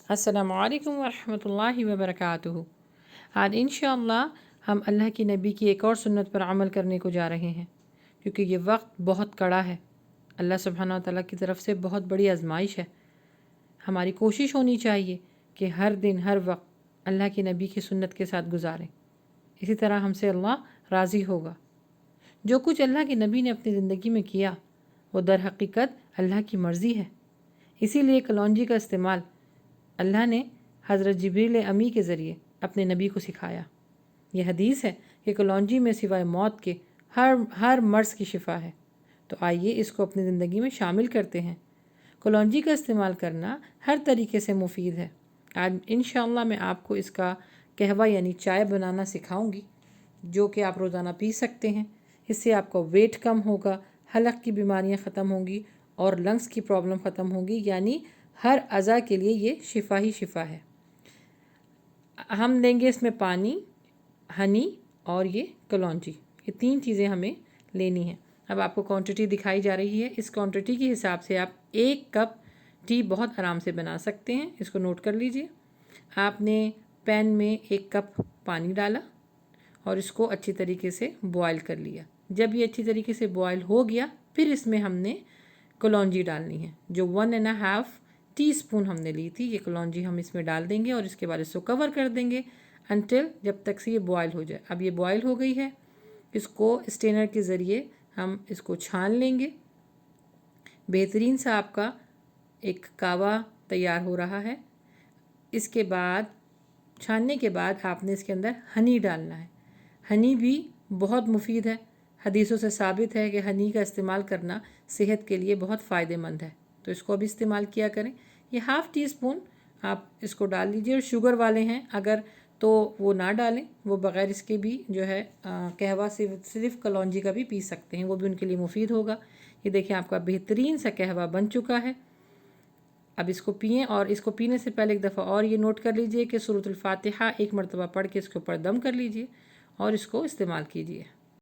السلام علیکم ورحمۃ اللہ وبرکاتہ۔ آج انشاءاللہ ہم اللہ کی نبی کی ایک اور سنت پر عمل کرنے کو جا رہے ہیں، کیونکہ یہ وقت بہت کڑا ہے، اللہ سبحانہ وتعالیٰ کی طرف سے بہت بڑی آزمائش ہے۔ ہماری کوشش ہونی چاہیے کہ ہر دن ہر وقت اللہ کی نبی کی سنت کے ساتھ گزاریں، اسی طرح ہم سے اللہ راضی ہوگا۔ جو کچھ اللہ کے نبی نے اپنی زندگی میں کیا وہ در حقیقت اللہ کی مرضی ہے، اسی لیے کلونجی کا استعمال اللہ نے حضرت جبریل امی کے ذریعے اپنے نبی کو سکھایا۔ یہ حدیث ہے کہ کلونجی میں سوائے موت کے ہر مرض کی شفا ہے، تو آئیے اس کو اپنی زندگی میں شامل کرتے ہیں۔ کلونجی کا استعمال کرنا ہر طریقے سے مفید ہے۔ آج انشاءاللہ میں آپ کو اس کا قہوہ یعنی چائے بنانا سکھاؤں گی، جو کہ آپ روزانہ پی سکتے ہیں۔ اس سے آپ کا ویٹ کم ہوگا، حلق کی بیماریاں ختم ہوں گی اور لنگس کی پرابلم ختم ہوگی، یعنی ہر اعضاء کے لیے یہ شفا ہی شفا ہے۔ ہم لیں گے اس میں پانی، ہنی اور یہ کلونجی، یہ تین چیزیں ہمیں لینی ہیں۔ اب آپ کو کوانٹٹی دکھائی جا رہی ہے، اس کوانٹٹی کے حساب سے آپ 1 کپ ٹی بہت آرام سے بنا سکتے ہیں۔ اس کو نوٹ کر لیجئے۔ آپ نے پین میں 1 کپ پانی ڈالا اور اس کو اچھی طریقے سے بوائل کر لیا۔ جب یہ اچھی طریقے سے بوائل ہو گیا، پھر اس میں ہم نے کلونجی ڈالنی ہے، جو 1.5 ٹی اسپون ہم نے لی تھی۔ یہ کلونجی ہم اس میں ڈال دیں گے اور اس کے بعد اس کو کور کر دیں گے انٹل جب تک سے یہ بوائل ہو جائے۔ اب یہ بوائل ہو گئی ہے، اس کو اسٹینر کے ذریعے ہم اس کو چھان لیں گے۔ بہترین سا آپ کا ایک کہوہ تیار ہو رہا ہے۔ اس کے بعد چھاننے کے بعد آپ نے اس کے اندر ہنی ڈالنا ہے۔ ہنی بھی بہت مفید ہے، حدیثوں سے ثابت ہے کہ ہنی کا استعمال کرنا صحت کے لیے بہت فائدہ مند ہے، تو اس کو بھی استعمال کیا کریں۔ یہ 1/2 ٹی اسپون آپ اس کو ڈال لیجئے، اور شوگر والے ہیں اگر تو وہ نہ ڈالیں، وہ بغیر اس کے بھی جو ہے قہوہ صرف کلونجی کا بھی پی سکتے ہیں، وہ بھی ان کے لیے مفید ہوگا۔ یہ دیکھیں آپ کا بہترین سا قہوہ بن چکا ہے۔ اب اس کو پئیں، اور اس کو پینے سے پہلے ایک دفعہ اور یہ نوٹ کر لیجئے کہ سورۃ الفاتحہ 1 مرتبہ پڑھ کے اس کے اوپر دم کر لیجئے اور اس کو استعمال کیجئے۔